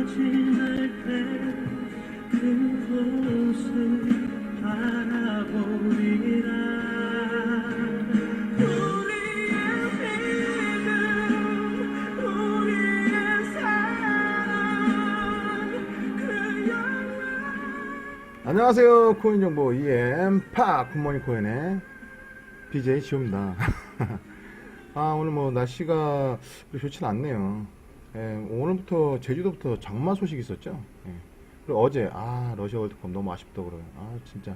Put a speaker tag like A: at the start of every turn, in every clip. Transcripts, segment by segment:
A: 지날 때 그곳을 바라보리라. 우리의 믿음, 우리의 사랑, 그 영광.
B: 안녕하세요. 코인정보 EM파 굿모닝 코인의 BJ 지호입니다. 오늘 뭐 날씨가 좋진 않네요. 오늘부터 제주도부터 장마 소식이 있었죠. 그리고 어제 러시아 월드컵 너무 아쉽다 그래요. 진짜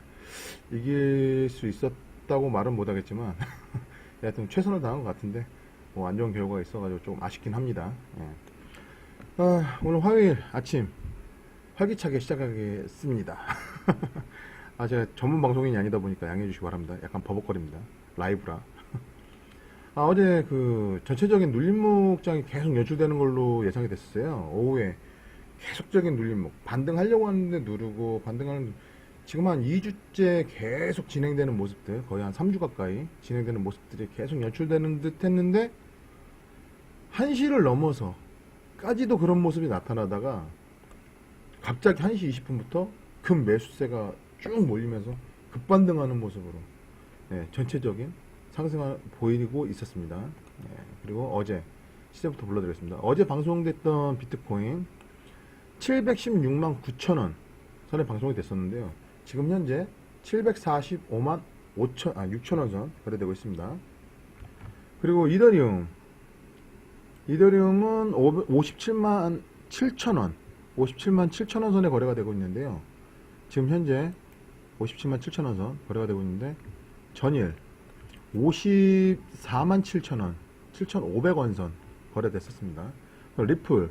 B: 이길 수 있었다고 말은 못하겠지만 하여튼 최선을 다한 것 같은데 뭐 안 좋은 결과가 있어가지고 좀 아쉽긴 합니다. 오늘 화요일 아침 활기차게 시작하겠습니다. 제가 전문 방송인이 아니다 보니까 양해해 주시기 바랍니다. 약간 버벅거립니다. 라이브라. 어제 그 전체적인 눌림목장이 계속 연출되는 걸로 예상이 됐었어요. 오후에 계속적인 눌림목. 반등하려고 하는데 누르고, 반등하는, 지금 한 2주째 계속 진행되는 모습들, 거의 한 3주 가까이 진행되는 모습들이 계속 연출되는 듯 했는데, 1시를 넘어서까지도 그런 모습이 나타나다가, 갑자기 1시 20분부터 급 매수세가 쭉 몰리면서 급반등하는 모습으로 전체적인 상승을 보이고 있었습니다. 그리고 어제 시세부터 불러드리겠습니다. 어제 방송됐던 비트코인 716만 9천원 선에 방송이 됐었는데요. 지금 현재 745만 6천원 선 거래되고 있습니다. 그리고 이더리움은 57만 7천원 57만 7천원 선에 거래가 되고 있는데요. 지금 현재 57만 7천원 선 거래가 되고 있는데 전일 54만 7천원 7,500원 선 거래됐었습니다. 리플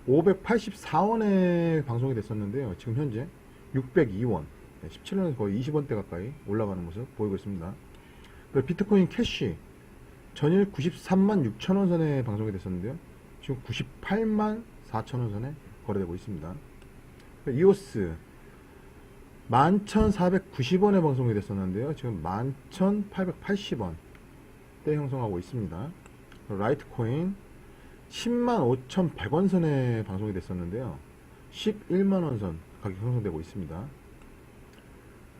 B: 584원에 방송이 됐었는데요. 지금 현재 602원 17원에서 거의 20원대 가까이 올라가는 모습 보이고 있습니다. 비트코인 캐시 전일 93만 6천원 선에 방송이 됐었는데요. 지금 98만 4천원 선에 거래되고 있습니다. 이오스 11,490원에 방송이 됐었는데요. 지금 11,880원 대 형성하고 있습니다. 라이트코인 105,100원 선에 방송이 됐었는데요. 11만원 선 가격 형성되고 있습니다.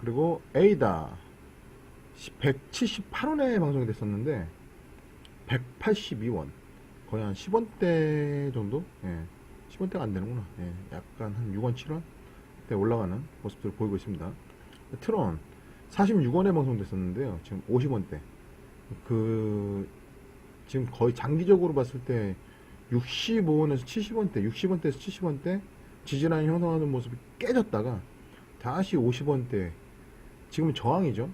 B: 그리고 에이다 178원에 방송이 됐었는데 182원 거의 한 10원대 정도? 10원대가 안 되는구나. 약간 한 6원, 7원? 대 올라가는 모습들을 보이고 있습니다. 트론 46원에 방송됐었는데요. 지금 50원대. 지금 거의 장기적으로 봤을 때 65원에서 70원대, 60원대에서 70원대 지지라인 형성하는 모습이 깨졌다가 다시 50원대. 지금은 저항이죠.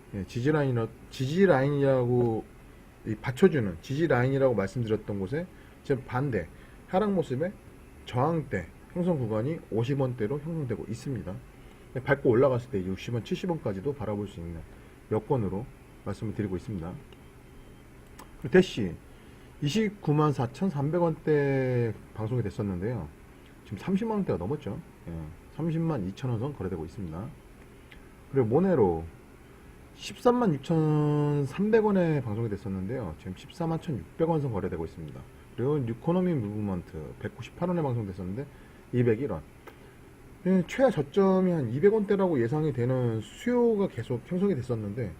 B: 지지라인이라고 받쳐주는 지지라인이라고 말씀드렸던 곳에 지금 반대 하락 모습에 저항대 형성 구간이 50원대로 형성되고 있습니다. 밟고 올라갔을 때 60원, 70원까지도 바라볼 수 있는 여건으로 말씀을 드리고 있습니다. 대시 29만 4,300원대 방송이 됐었는데요. 지금 30만원대가 넘었죠. 30만 2천원 선 거래되고 있습니다. 그리고 모네로 13만 6,300원에 방송이 됐었는데요. 지금 14만 1,600원 선 거래되고 있습니다. 그리고 뉴코노미 무브먼트 198원에 방송됐었는데 201원. 최하 저점이 한 200원대라고 예상이 되는 수요가 계속 형성이 됐었는데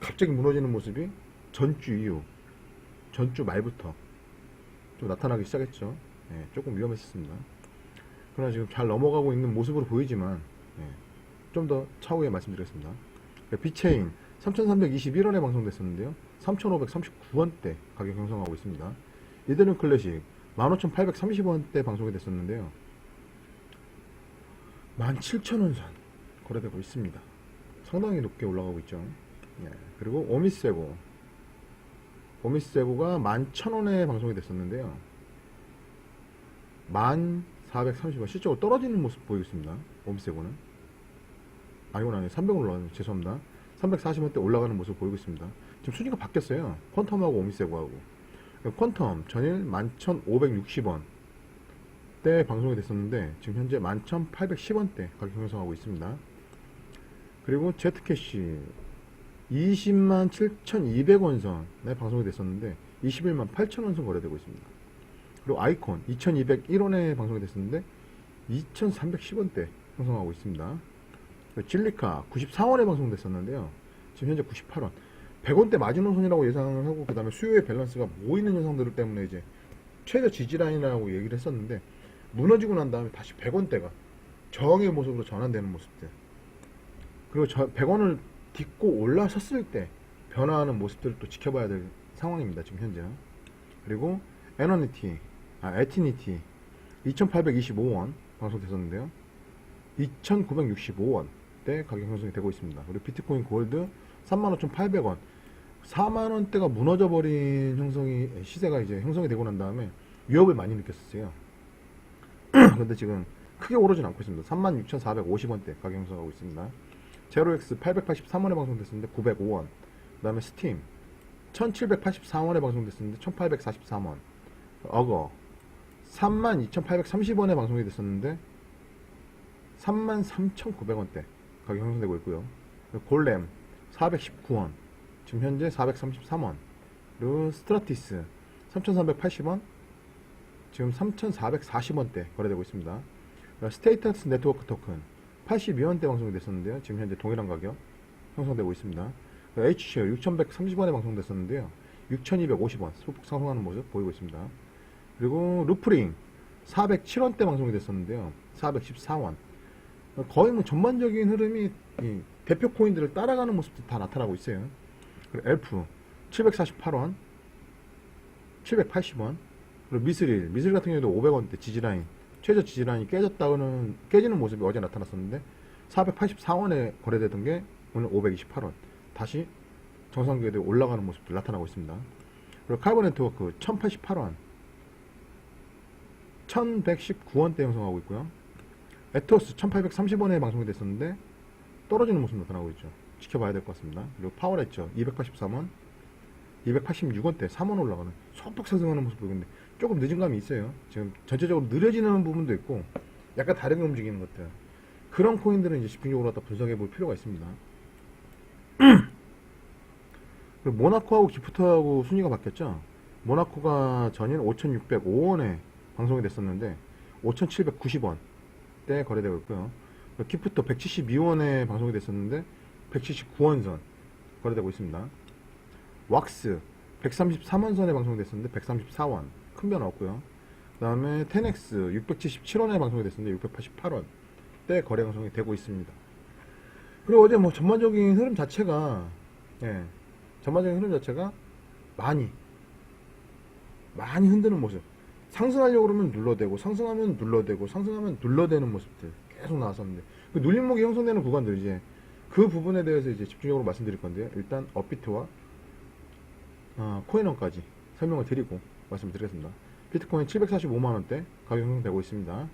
B: 갑자기 무너지는 모습이 전주 이후, 전주 말부터 좀 나타나기 시작했죠. 조금 위험했었습니다. 그러나 지금 잘 넘어가고 있는 모습으로 보이지만 좀 더 차후에 말씀드리겠습니다. 비체인 3,321원에 방송됐었는데요. 3,539원대 가격 형성하고 있습니다. 이더리움 클래식 15,830원대 방송이 됐었는데요. 17,000원 선 거래되고 있습니다. 상당히 높게 올라가고 있죠. 그리고 오미세고가 11,000원에 방송이 됐었는데요. 1,430원 실적으로 떨어지는 모습 보이고 있습니다. 오미세고는 이건 아니에요. 300원 올라가는, 죄송합니다. 340원대 올라가는 모습 보이고 있습니다. 지금 순위가 바뀌었어요. 퀀텀하고 오미세고하고. 퀀텀 전일 11,560원 때 방송이 됐었는데 지금 현재 11,810원대 가격 형성하고 있습니다. 그리고 제트캐시 20만 7,200원 선에 방송이 됐었는데 21만 8천원 선 거래되고 있습니다. 그리고 아이콘 2201원에 방송이 됐었는데 2310원대 형성하고 있습니다. 진리카 94원에 방송됐었는데요. 지금 현재 98원. 100원대 마지노선이라고 예상을 하고 그 다음에 수요의 밸런스가 모이는 현상들 때문에 이제 최저 지지라인이라고 얘기를 했었는데 무너지고 난 다음에 다시 100원대가 저항의 모습으로 전환되는 모습들, 그리고 100원을 딛고 올라섰을 때 변화하는 모습들을 또 지켜봐야 될 상황입니다. 지금 현재. 그리고 에티니티 2825원 방송됐었는데요. 2965원대 가격 형성이 되고 있습니다. 그리고 비트코인 골드 35,800원, 4만원대가 무너져버린 시세가 이제 형성이 되고 난 다음에 위협을 많이 느꼈었어요. 그런데 지금 크게 오르진 않고 있습니다. 36,450원대 가격 형성하고 있습니다. 제로엑스 883원에 방송됐었는데 905원. 그 다음에 스팀 1784원에 방송됐었는데 1843원. 어거 32,830원에 방송이 됐었는데 33,900원대 가격 형성되고 있고요. 골렘 419원, 지금 현재 433원. 그리고 스트라티스 3,380원, 지금 3,440원대 거래되고 있습니다. 스테이터스 네트워크 토큰 82원대 방송이 됐었는데요. 지금 현재 동일한 가격 형성되고 있습니다. H쉐어 6,130원에 방송됐었는데요. 6,250원 소폭 상승하는 모습 보이고 있습니다. 그리고 루프링 407원대 방송이 됐었는데요. 414원. 거의 뭐 전반적인 흐름이 이 대표 코인들을 따라가는 모습도 다 나타나고 있어요. 그리고 엘프 748원, 780원. 그리고 미스릴 같은 경우에도 500원대 지지라인, 최저 지지라인이 깨지는 모습이 어제 나타났었는데 484원에 거래되던 게 오늘 528원, 다시 정상 궤도에 올라가는 모습도 나타나고 있습니다. 그리고 카본 네트워크 1088원, 1119원대 형성하고 있고요. 에토스 1830원에 방송이 됐었는데 떨어지는 모습 나타나고 있죠. 지켜봐야 될 것 같습니다. 그리고 파워레죠 283원, 286원대 3원 올라가는 소폭 상승하는 모습 보이는데 조금 늦은 감이 있어요. 지금 전체적으로 느려지는 부분도 있고 약간 다르게 움직이는 것들, 그런 코인들은 이제 집중적으로 갖다 분석해 볼 필요가 있습니다. 그리고 모나코하고 기프트하고 순위가 바뀌었죠. 모나코가 전일 5,605원에 방송이 됐었는데 5,790원대 거래되고 있고요. 기프트 172원에 방송이 됐었는데 179원 선 거래되고 있습니다. 왁스 133원선에 방송이 됐었는데 134원, 큰 변화 없고요. 그 다음에 텐엑스 677원에 방송이 됐었는데 688원대 거래 방송이 되고 있습니다. 그리고 어제 뭐 전반적인 흐름 자체가 많이 흔드는 모습, 상승하려고 그러면 눌러대고 상승하면 눌러대고 상승하면 눌러대는 모습들 계속 나왔었는데, 그 눌림목이 형성되는 구간들, 이제 그 부분에 대해서 이제 집중적으로 말씀드릴 건데요. 일단 업비트와 코인원까지 설명을 드리고 말씀을 드리겠습니다. 비트코인 745만원대 가격 형성되고 있습니다.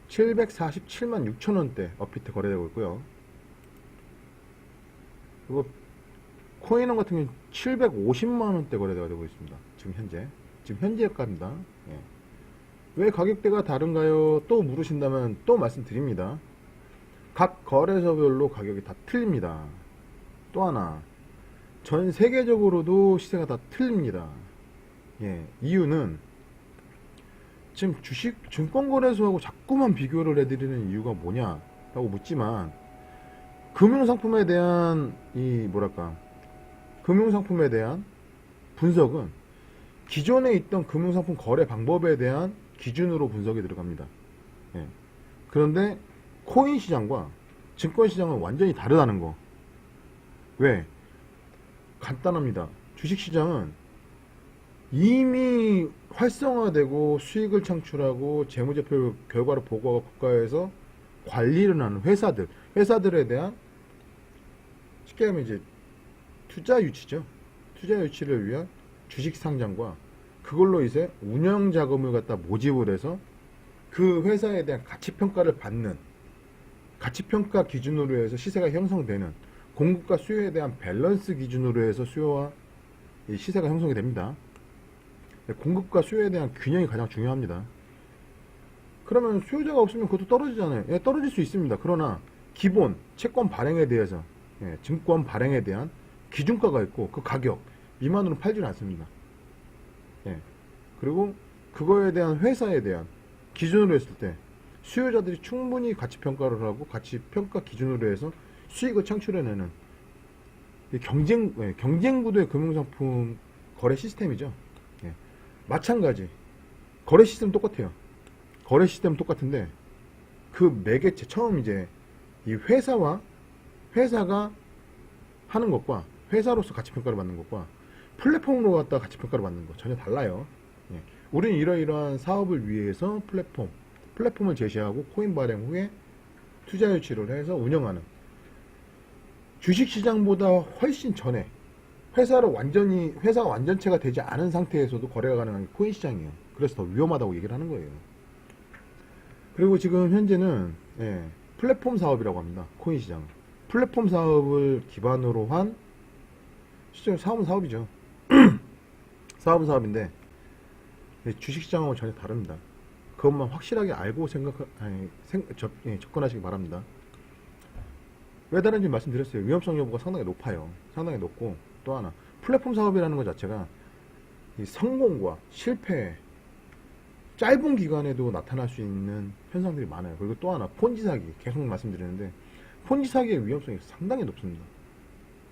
B: 747만 6천원대 업비트 거래되고 있고요. 그리고 코인원 같은 경우는 750만원대 거래가 되고 있습니다. 지금 현재 값입니다. 왜 가격대가 다른가요? 또 물으신다면 또 말씀드립니다. 각 거래소별로 가격이 다 틀립니다. 또 하나, 전 세계적으로도 시세가 다 틀립니다. 이유는 지금 증권거래소하고 자꾸만 비교를 해드리는 이유가 뭐냐라고 묻지만, 금융상품에 대한 분석은 기존에 있던 금융상품 거래 방법에 대한 기준으로 분석이 들어갑니다. 그런데 코인 시장과 증권 시장은 완전히 다르다는 거. 왜? 간단합니다. 주식 시장은 이미 활성화되고 수익을 창출하고 재무제표 결과를 보고하고 국가에서 관리를 하는 회사들에 대한, 쉽게 하면 이제 투자 유치죠. 투자 유치를 위한 주식 상장과 그걸로 이제 운영 자금을 갖다 모집을 해서 그 회사에 대한 가치평가를 받는, 가치평가 기준으로 해서 시세가 형성되는, 공급과 수요에 대한 밸런스 기준으로 해서 수요와 시세가 형성이 됩니다. 공급과 수요에 대한 균형이 가장 중요합니다. 그러면 수요자가 없으면 그것도 떨어지잖아요. 떨어질 수 있습니다. 그러나 기본 채권 발행에 대해서, 증권 발행에 대한 기준가가 있고 그 가격 미만으로 팔지는 않습니다. 그리고 그거에 대한 회사에 대한 기준으로 했을 때 수요자들이 충분히 가치 평가를 하고 가치 평가 기준으로 해서 수익을 창출해내는 이 경쟁 구도의 금융상품 거래 시스템이죠. 예. 마찬가지 거래 시스템 똑같아요. 거래 시스템 똑같은데 그 매개체 처음 이제 이 회사가 하는 것과 회사로서 가치 평가를 받는 것과 플랫폼으로 갖다 가치 평가를 받는 거 전혀 달라요. 예. 우리는 이러이러한 사업을 위해서 플랫폼을 제시하고 코인 발행 후에 투자 유치를 해서 운영하는 주식시장보다 훨씬 전에 회사가 완전체가 되지 않은 상태에서도 거래가 가능한 게 코인 시장이에요. 그래서 더 위험하다고 얘기를 하는 거예요. 그리고 지금 현재는 플랫폼 사업이라고 합니다. 코인 시장. 플랫폼 사업을 기반으로 한 실제 사업은 사업이죠. 사업은 사업인데 주식시장하고 전혀 다릅니다. 그것만 확실하게 알고 접근하시기 바랍니다. 왜 다른지 말씀드렸어요. 위험성 여부가 상당히 높아요. 상당히 높고 또 하나 플랫폼 사업이라는 것 자체가 이 성공과 실패 짧은 기간에도 나타날 수 있는 현상들이 많아요. 그리고 또 하나 폰지 사기 계속 말씀드리는데 폰지 사기의 위험성이 상당히 높습니다.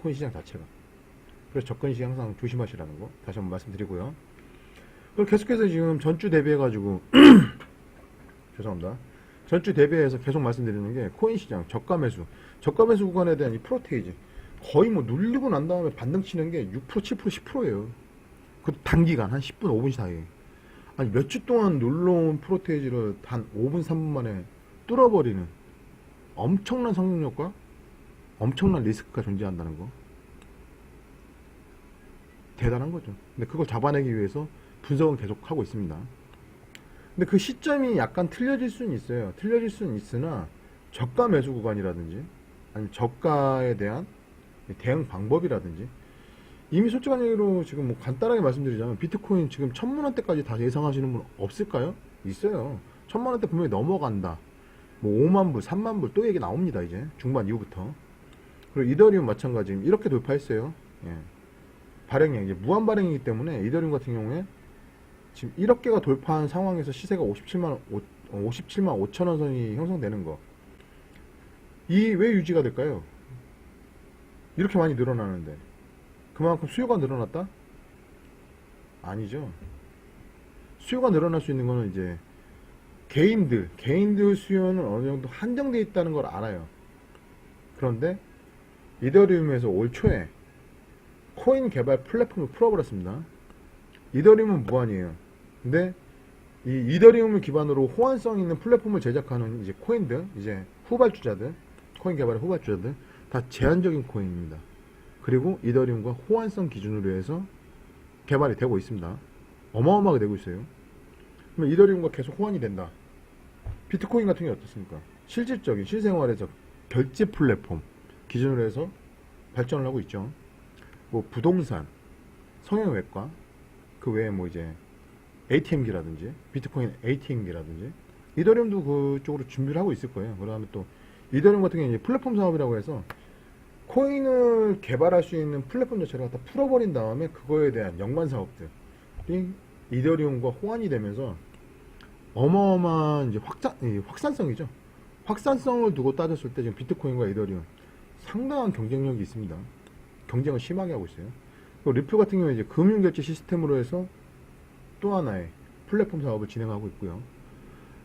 B: 코인 시장 자체가. 그래서 접근 시 항상 조심하시라는 거 다시 한번 말씀드리고요. 그리고 계속해서 지금 전주 대비해가지고 죄송합니다. 전주 대비해서 계속 말씀드리는 게 코인 시장 저가 매수 구간에 대한 이 프로테이지 거의 뭐 눌리고 난 다음에 반등 치는 게 6%, 7%, 10%예요. 그 단기간 한 10분, 5분 사이에 아니 몇 주 동안 눌러온 프로테이지를 단 5분, 3분 만에 뚫어버리는 엄청난 성능력과 엄청난 리스크가 존재한다는 거 대단한 거죠. 근데 그걸 잡아내기 위해서 분석은 계속 하고 있습니다. 근데 그 시점이 약간 틀려질 수는 있어요. 틀려질 수는 있으나 저가 매수 구간이라든지 아니면 저가에 대한 대응 방법이라든지 이미 솔직한 얘기로 지금 뭐 간단하게 말씀드리자면 비트코인 지금 1000만원대까지 다 예상하시는 분 없을까요? 있어요. 1000만원대 분명히 넘어간다. 뭐 5만불, 3만불 또 얘기 나옵니다. 이제 중반 이후부터. 그리고 이더리움 마찬가지 이렇게 돌파했어요. 예. 발행량 이제 무한 발행이기 때문에 이더리움 같은 경우에 지금 1억 개가 돌파한 상황에서 시세가 57만 5천원 선이 형성되는 거. 이 왜 유지가 될까요? 이렇게 많이 늘어나는데 그만큼 수요가 늘어났다? 아니죠. 수요가 늘어날 수 있는 거는 이제 개인들 수요는 어느 정도 한정되어 있다는 걸 알아요. 그런데 이더리움에서 올 초에 코인 개발 플랫폼을 풀어버렸습니다. 이더리움은 무한이에요. 근데 이 이더리움을 기반으로 호환성 있는 플랫폼을 제작하는 이제 코인들, 이제 후발주자들, 코인 개발의 후발주자들 다 제한적인 코인입니다. 그리고 이더리움과 호환성 기준으로 해서 개발이 되고 있습니다. 어마어마하게 되고 있어요. 그러면 이더리움과 계속 호환이 된다. 비트코인 같은 게 어떻습니까? 실질적인 실생활에서 결제 플랫폼 기준으로 해서 발전을 하고 있죠. 뭐 부동산, 성형외과, 그 외에 뭐 이제 ATM기라든지 비트코인 ATM기라든지 이더리움도 그쪽으로 준비를 하고 있을 거예요. 그다음에 또 이더리움 같은 경우는 플랫폼 사업이라고 해서 코인을 개발할 수 있는 플랫폼 자체를 갖다 풀어버린 다음에 그거에 대한 연관 사업들이 이더리움과 호환이 되면서 어마어마한 이제 확산성이죠. 확산성을 두고 따졌을 때 지금 비트코인과 이더리움 상당한 경쟁력이 있습니다. 경쟁을 심하게 하고 있어요. 그리고 리플 같은 경우에 이제 금융결제 시스템으로 해서 또 하나의 플랫폼 사업을 진행하고 있고요.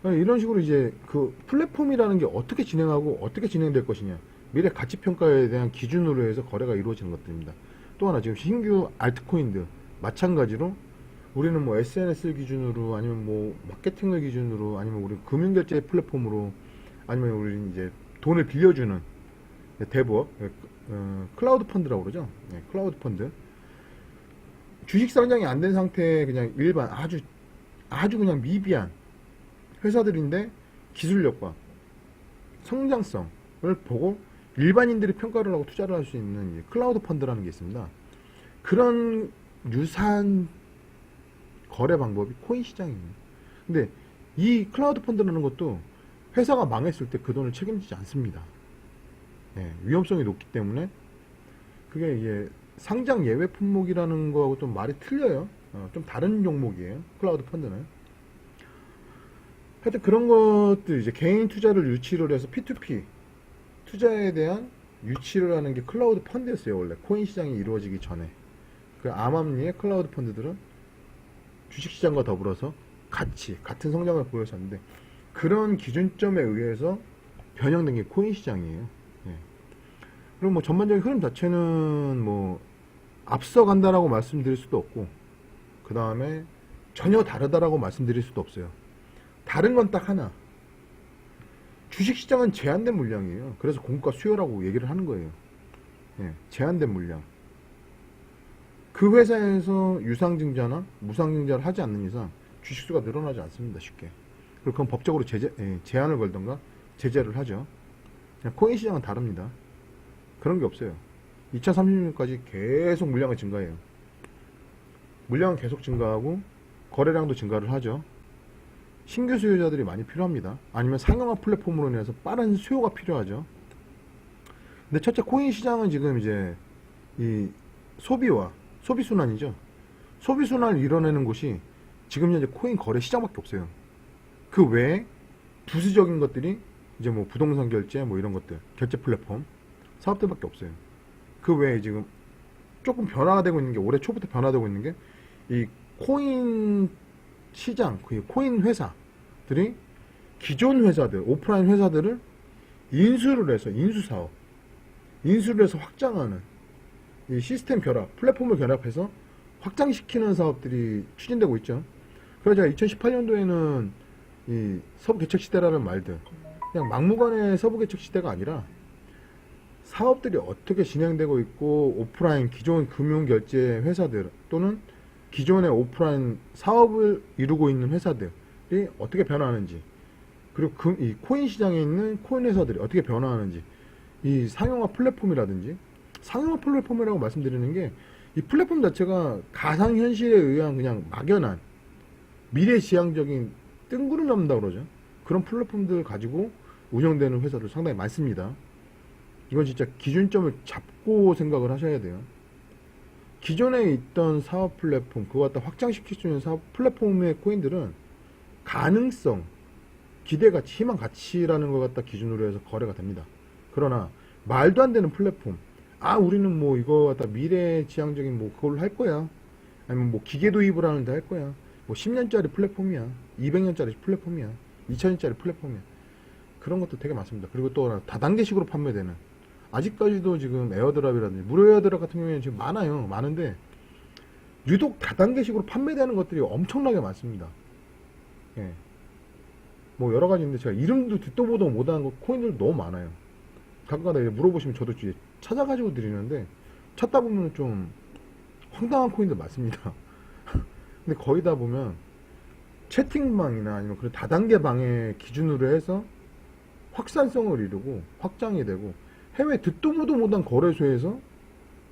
B: 이런 식으로 이제 그 플랫폼이라는 게 어떻게 진행하고 어떻게 진행될 것이냐 미래 가치평가에 대한 기준으로 해서 거래가 이루어지는 것들입니다. 또 하나 지금 신규 알트코인들 마찬가지로 우리는 뭐 SNS를 기준으로 아니면 뭐 마케팅을 기준으로 아니면 우리 금융결제 플랫폼으로 아니면 우리 이제 돈을 빌려주는 대부업 클라우드 펀드라고 그러죠. 클라우드 펀드 주식 상장이 안 된 상태의 그냥 일반 아주 그냥 미비한 회사들인데 기술력과 성장성을 보고 일반인들이 평가를 하고 투자를 할 수 있는 클라우드 펀드라는 게 있습니다. 그런 유사한 거래 방법이 코인 시장입니다. 근데 이 클라우드 펀드라는 것도 회사가 망했을 때 그 돈을 책임지지 않습니다. 위험성이 높기 때문에 그게 이게 상장 예외 품목이라는 거하고 좀 말이 틀려요. 좀 다른 종목이에요. 클라우드 펀드는. 하여튼 그런 것들 이제 개인 투자를 유치를 해서 P2P 투자에 대한 유치를 하는 게 클라우드 펀드였어요. 원래 코인 시장이 이루어지기 전에. 그 암암리의 클라우드 펀드들은 주식시장과 더불어서 같은 성장을 보였었는데 그런 기준점에 의해서 변형된 게 코인 시장이에요. 예. 그리고 뭐 전반적인 흐름 자체는 뭐 앞서간다라고 말씀드릴 수도 없고 그 다음에 전혀 다르다라고 말씀드릴 수도 없어요. 다른 건 딱 하나. 주식시장은 제한된 물량이에요. 그래서 공급과 수요라고 얘기를 하는 거예요. 예, 제한된 물량. 그 회사에서 유상증자나 무상증자를 하지 않는 이상 주식수가 늘어나지 않습니다. 쉽게. 그리고 그건 법적으로 제한을 걸던가 제재를 하죠. 코인 시장은 다릅니다. 그런 게 없어요. 2030년까지 계속 물량이 증가해요. 물량은 계속 증가하고 거래량도 증가를 하죠. 신규 수요자들이 많이 필요합니다. 아니면 상용화 플랫폼으로 인해서 빠른 수요가 필요하죠. 근데 첫째 코인 시장은 지금 이제 이 소비순환이죠. 소비순환을 이뤄내는 곳이 지금 현재 코인 거래 시장밖에 없어요. 그 외에 부수적인 것들이 이제 뭐 부동산 결제 뭐 이런 것들, 결제 플랫폼 사업들밖에 없어요. 그 외에 지금 조금 변화가 되고 있는 게 올해 초부터 변화되고 있는 게 이 코인 시장, 그 코인 회사들이 기존 회사들, 오프라인 회사들을 인수를 해서 인수를 해서 확장하는 이 시스템 결합, 플랫폼을 결합해서 확장시키는 사업들이 추진되고 있죠. 그래서 제가 2018년도에는 이 서부 개척 시대라는 말들, 그냥 막무가내 서부 개척 시대가 아니라 사업들이 어떻게 진행되고 있고 오프라인 기존 금융 결제 회사들 또는 기존의 오프라인 사업을 이루고 있는 회사들이 어떻게 변화하는지, 그리고 이 코인 시장에 있는 코인 회사들이 어떻게 변화하는지, 이 상용화 플랫폼이라든지, 상용화 플랫폼이라고 말씀드리는 게 이 플랫폼 자체가 가상현실에 의한 그냥 막연한 미래지향적인 뜬구름 잡는다고 그러죠. 그런 플랫폼들 가지고 운영되는 회사들 상당히 많습니다. 이건 진짜 기준점을 잡고 생각을 하셔야 돼요. 기존에 있던 사업 플랫폼, 그거 갖다 확장시킬 수 있는 사업 플랫폼의 코인들은 가능성, 기대가치, 희망가치라는 것 갖다 기준으로 해서 거래가 됩니다. 그러나 말도 안 되는 플랫폼, 우리는 뭐 이거 갖다 미래지향적인 뭐 그걸로 할 거야. 아니면 뭐 기계 도입을 하는데 할 거야. 뭐 10년짜리 플랫폼이야. 200년짜리 플랫폼이야. 2000년짜리 플랫폼이야. 그런 것도 되게 많습니다. 그리고 또 다단계식으로 판매되는, 아직까지도 지금 에어드랍이라든지 무료 에어드랍 같은 경우에는 지금 많아요. 많은데 유독 다단계식으로 판매되는 것들이 엄청나게 많습니다. 예. 뭐 여러 가지 있는데 제가 이름도 듣도 보도 못하는 거 코인들 너무 많아요. 가끔가다 물어보시면 저도 이제 찾아가지고 드리는데 찾다 보면 좀 황당한 코인들 많습니다. 근데 거의 다 보면 채팅방이나 아니면 그런 다단계 방의 기준으로 해서 확산성을 이루고 확장이 되고 해외 듣도 보도 못한 거래소에서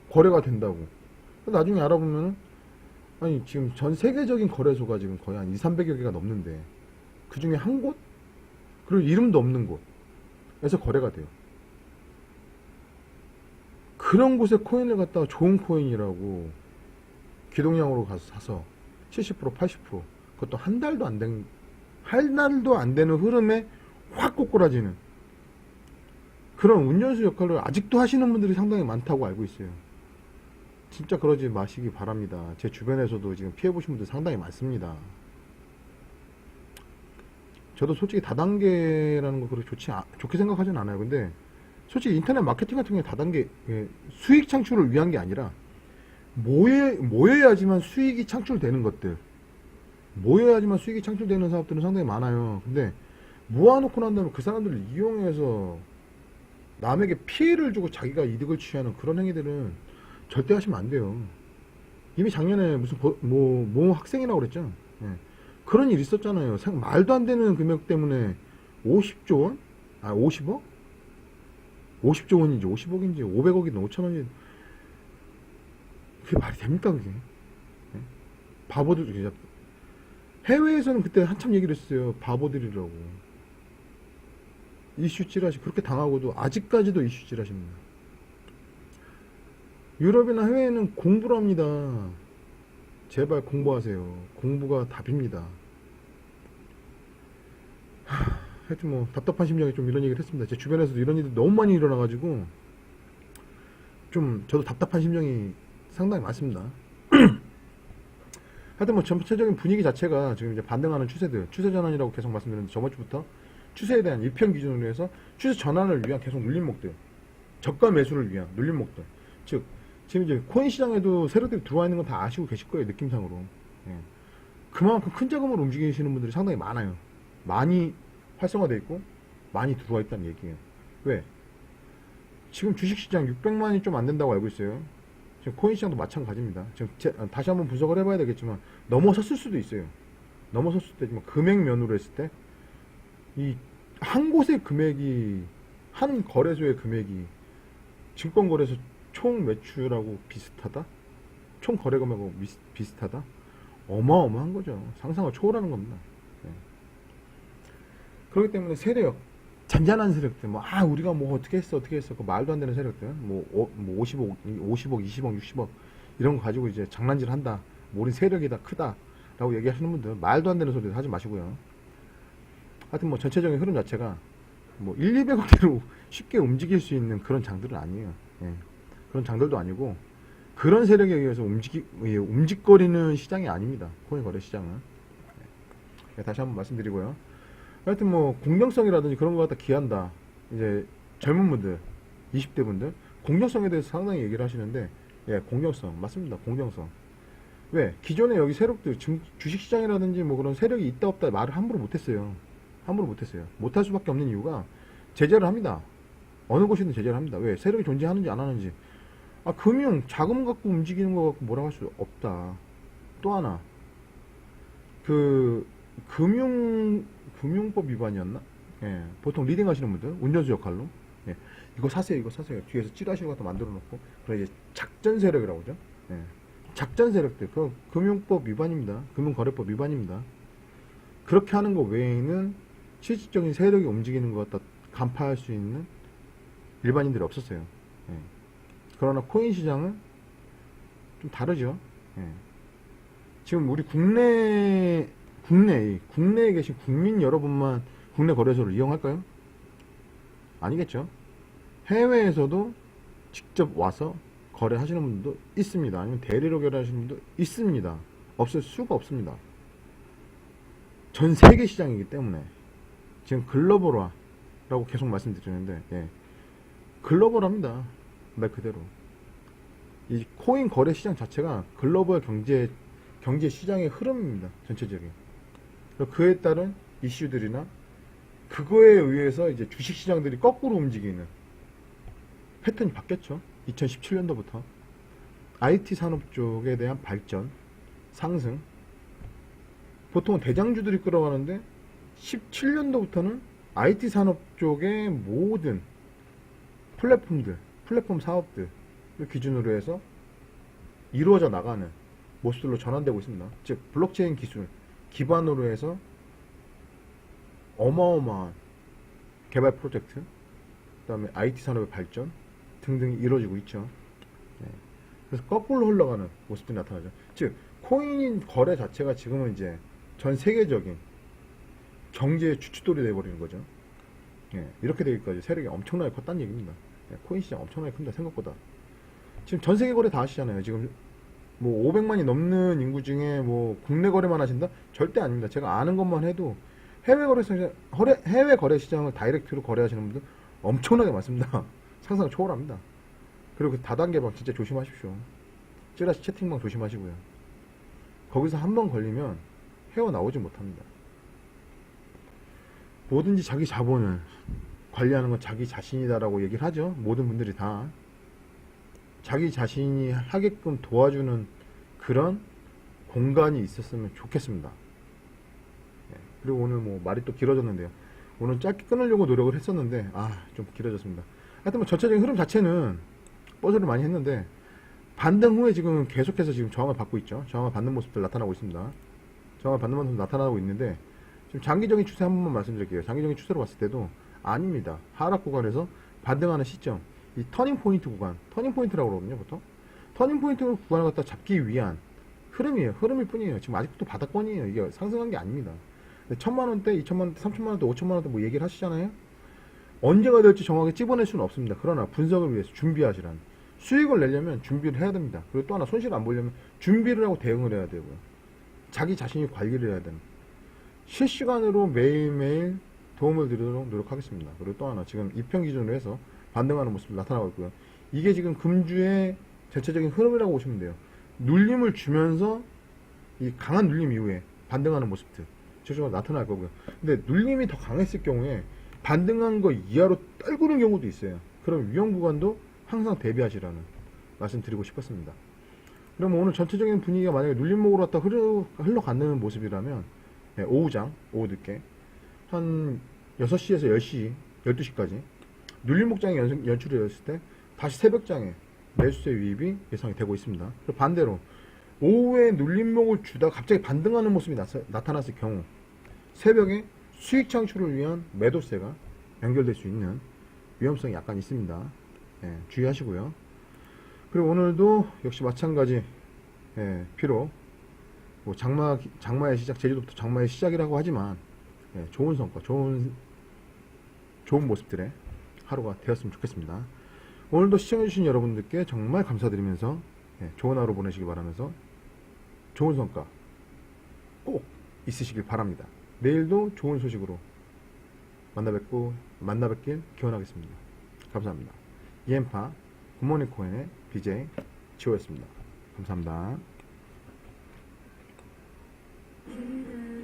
B: 거래가 된다고. 나중에 알아보면은 아니 지금 전 세계적인 거래소가 지금 거의 한 200~300여 개가 넘는데 그 중에 한 곳? 그리고 이름도 없는 곳에서 거래가 돼요. 그런 곳에 코인을 갖다가 좋은 코인이라고 기동량으로 가서 사서 70%, 80%, 그것도 한 달도 안 되는 흐름에 확 꼬꾸라지는 그런 운전수 역할을 아직도 하시는 분들이 상당히 많다고 알고 있어요. 진짜 그러지 마시기 바랍니다. 제 주변에서도 지금 피해보신 분들 상당히 많습니다. 저도 솔직히 다단계라는 거 그렇게 좋게 생각하진 않아요. 근데 솔직히 인터넷 마케팅 같은 경우에 다단계 수익 창출을 위한 게 아니라 모여야지만 수익이 창출되는 것들, 모여야지만 수익이 창출되는 사업들은 상당히 많아요. 근데 모아놓고 난 다음에 그 사람들을 이용해서 남에게 피해를 주고 자기가 이득을 취하는 그런 행위들은 절대 하시면 안 돼요. 이미 작년에 무슨 모 학생이라고 그랬죠. 예. 그런 일 있었잖아요. 말도 안 되는 금액 때문에 50조 원? 50억? 50조 원인지 50억인지 500억이든 5천원이든 그게 말이 됩니까 그게? 예? 바보들. 해외에서는 그때 한참 얘기를 했어요. 바보들이라고. 이슈 찌라시 그렇게 당하고도 아직까지도 이슈 찌라시입니다. 유럽이나 해외에는 공부를 합니다. 제발 공부하세요. 공부가 답입니다. 하여튼 뭐 답답한 심정에 좀 이런 얘기를 했습니다. 제 주변에서도 이런 일이 너무 많이 일어나가지고 좀 저도 답답한 심정이 상당히 많습니다. 하여튼 뭐 전체적인 분위기 자체가 지금 이제 반등하는 추세들, 추세 전환이라고 계속 말씀드렸는데 저번 주부터 추세에 대한 일편 기준으로 해서 추세 전환을 위한 계속 눌림목들, 저가 매수를 위한 눌림목들. 즉 지금 이제 코인 시장에도 세력들이 들어와 있는 건 다 아시고 계실 거예요, 느낌상으로. 예. 그만큼 큰 자금으로 움직이시는 분들이 상당히 많아요. 많이 활성화되어 있고 많이 들어와 있다는 얘기예요. 왜? 지금 주식시장 600만이 좀 안 된다고 알고 있어요. 지금 코인 시장도 마찬가지입니다. 지금 다시 한번 분석을 해봐야 되겠지만 넘어섰을 수도 있어요. 넘어섰을 수도 있지만 금액 면으로 했을 때 이 한 곳의 금액이 한 거래소의 금액이 증권거래소 총 매출하고 비슷하다? 총 거래 금액하고 비슷하다? 어마어마한 거죠. 상상을 초월하는 겁니다. 네. 그렇기 때문에 세력, 잔잔한 세력들, 우리가 뭐 어떻게 했어, 그 말도 안 되는 세력들, 뭐 50억, 20억, 60억, 이런 거 가지고 이제 장난질 한다. 뭐 우린 세력이다, 크다. 라고 얘기하시는 분들, 말도 안 되는 소리를 하지 마시고요. 하여튼 뭐 전체적인 흐름 자체가 뭐 1, 200억대로 쉽게 움직일 수 있는 그런 장들은 아니에요. 예. 그런 장들도 아니고, 그런 세력에 의해서 움직거리는 시장이 아닙니다. 코인 거래 시장은. 예. 다시 한번 말씀드리고요. 하여튼 뭐 공정성이라든지 그런 거 갖다 기한다. 이제 젊은 분들, 20대 분들 공정성에 대해서 상당히 얘기를 하시는데, 예, 공정성 맞습니다. 공정성. 왜? 기존에 여기 세력들, 주식시장이라든지 뭐 그런 세력이 있다 없다 말을 함부로 못했어요. 못할 수밖에 없는 이유가 제재를 합니다. 어느 곳이든 제재를 합니다. 왜? 세력이 존재하는지 안 하는지. 자금 갖고 움직이는 거 갖고 뭐라고 할 수 없다. 또 하나, 금융법 위반이었나? 예, 보통 리딩 하시는 분들, 운전수 역할로. 예, 이거 사세요. 뒤에서 찌라시로 갖다 만들어 놓고. 그래, 이제 작전 세력이라고 하죠. 예, 작전 세력들. 그 금융법 위반입니다. 금융거래법 위반입니다. 그렇게 하는 거 외에는 실질적인 세력이 움직이는 것 갖다 간파할 수 있는 일반인들이 없었어요. 예. 그러나 코인 시장은 좀 다르죠. 예. 지금 우리 국내에 계신 국민 여러분만 국내 거래소를 이용할까요? 아니겠죠. 해외에서도 직접 와서 거래하시는 분들도 있습니다. 아니면 대리로 거래하시는 분도 있습니다. 없을 수가 없습니다. 전 세계 시장이기 때문에 지금 글로벌화라고 계속 말씀드리는데, 예, 글로벌합니다. 말 그대로 이 코인 거래 시장 자체가 글로벌 경제 시장의 흐름입니다. 전체적인. 그에 따른 이슈들이나 그거에 의해서 이제 주식 시장들이 거꾸로 움직이는 패턴이 바뀌었죠. 2017년도부터 IT 산업 쪽에 대한 발전, 상승. 보통은 대장주들이 끌어가는데 17년도부터는 IT 산업 쪽의 모든 플랫폼 사업들을 기준으로 해서 이루어져 나가는 모습들로 전환되고 있습니다. 즉 블록체인 기술 기반으로 해서 어마어마한 개발 프로젝트, 그 다음에 IT 산업의 발전 등등이 이루어지고 있죠. 네. 그래서 거꾸로 흘러가는 모습들이 나타나죠. 즉 코인 거래 자체가 지금은 이제 전 세계적인 경제의 주춧돌이 되어버리는 거죠. 예, 이렇게 되기까지 세력이 엄청나게 컸다는 얘기입니다. 예, 코인 시장 엄청나게 큽니다. 생각보다. 지금 전 세계 거래 다 하시잖아요. 지금 뭐 500만이 넘는 인구 중에 뭐 국내 거래만 하신다? 절대 아닙니다. 제가 아는 것만 해도 해외 거래 시장을 다이렉트로 거래하시는 분들 엄청나게 많습니다. 상상 초월합니다. 그리고 그 다단계방 진짜 조심하십시오. 찌라시 채팅방 조심하시고요. 거기서 한 번 걸리면 헤어나오지 못합니다. 뭐든지 자기 자본을 관리하는 건 자기 자신이다라고 얘기를 하죠. 모든 분들이 다. 자기 자신이 하게끔 도와주는 그런 공간이 있었으면 좋겠습니다. 그리고 오늘 뭐 말이 또 길어졌는데요. 오늘 짧게 끊으려고 노력을 했었는데 좀 길어졌습니다. 하여튼 뭐 전체적인 흐름 자체는 뽀소를 많이 했는데 반등 후에 지금 계속해서 지금 저항을 받고 있죠. 저항을 받는 모습들 나타나고 있습니다. 저항을 받는 모습 나타나고 있는데 지금 장기적인 추세 한 번만 말씀드릴게요. 장기적인 추세로 봤을 때도 아닙니다. 하락 구간에서 반등하는 시점, 이 터닝 포인트 구간, 터닝 포인트라고 그러거든요, 보통. 터닝 포인트 구간을 갖다 잡기 위한 흐름이에요. 흐름일 뿐이에요. 지금 아직도 바닥권이에요. 이게 상승한 게 아닙니다. 1,000만 원대, 2,000만 원대, 3,000만 원대, 5,000만 원대 뭐 얘기를 하시잖아요. 언제가 될지 정확하게 찝어낼 수는 없습니다. 그러나 분석을 위해서 준비하시라는. 수익을 내려면 준비를 해야 됩니다. 그리고 또 하나 손실 안 보려면 준비를 하고 대응을 해야 되고요. 자기 자신이 관리를 해야 되는. 실시간으로 매일매일 도움을 드리도록 노력하겠습니다. 그리고 또 하나 지금 2편 기준으로 해서 반등하는 모습이 나타나고 있고요. 이게 지금 금주의 전체적인 흐름이라고 보시면 돼요. 눌림을 주면서 이 강한 눌림 이후에 반등하는 모습들 전체적으로 나타날 거고요. 근데 눌림이 더 강했을 경우에 반등한 거 이하로 떨구는 경우도 있어요. 그럼 위험 구간도 항상 대비하시라는 말씀 드리고 싶었습니다. 그럼 오늘 전체적인 분위기가 만약에 눌림목으로 갖다 흘러가는 모습이라면 오후장, 오후 늦게 한 6시에서 10시, 12시까지 눌림목장이 연출이 되었을 때 다시 새벽장에 매수세 유입이 예상이 되고 있습니다. 반대로 오후에 눌림목을 주다 갑자기 반등하는 모습이 나타났을 경우 새벽에 수익 창출을 위한 매도세가 연결될 수 있는 위험성이 약간 있습니다. 주의하시고요. 그리고 오늘도 역시 마찬가지 비록 뭐 장마의 시작, 제주도부터 장마의 시작이라고 하지만 좋은 성과, 좋은 모습들의 하루가 되었으면 좋겠습니다. 오늘도 시청해주신 여러분들께 정말 감사드리면서 좋은 하루 보내시기 바라면서 좋은 성과 꼭 있으시길 바랍니다. 내일도 좋은 소식으로 만나뵙길 기원하겠습니다. 감사합니다. 이엠파 굿모닝 코인의 BJ 지호였습니다. 감사합니다.
A: 기대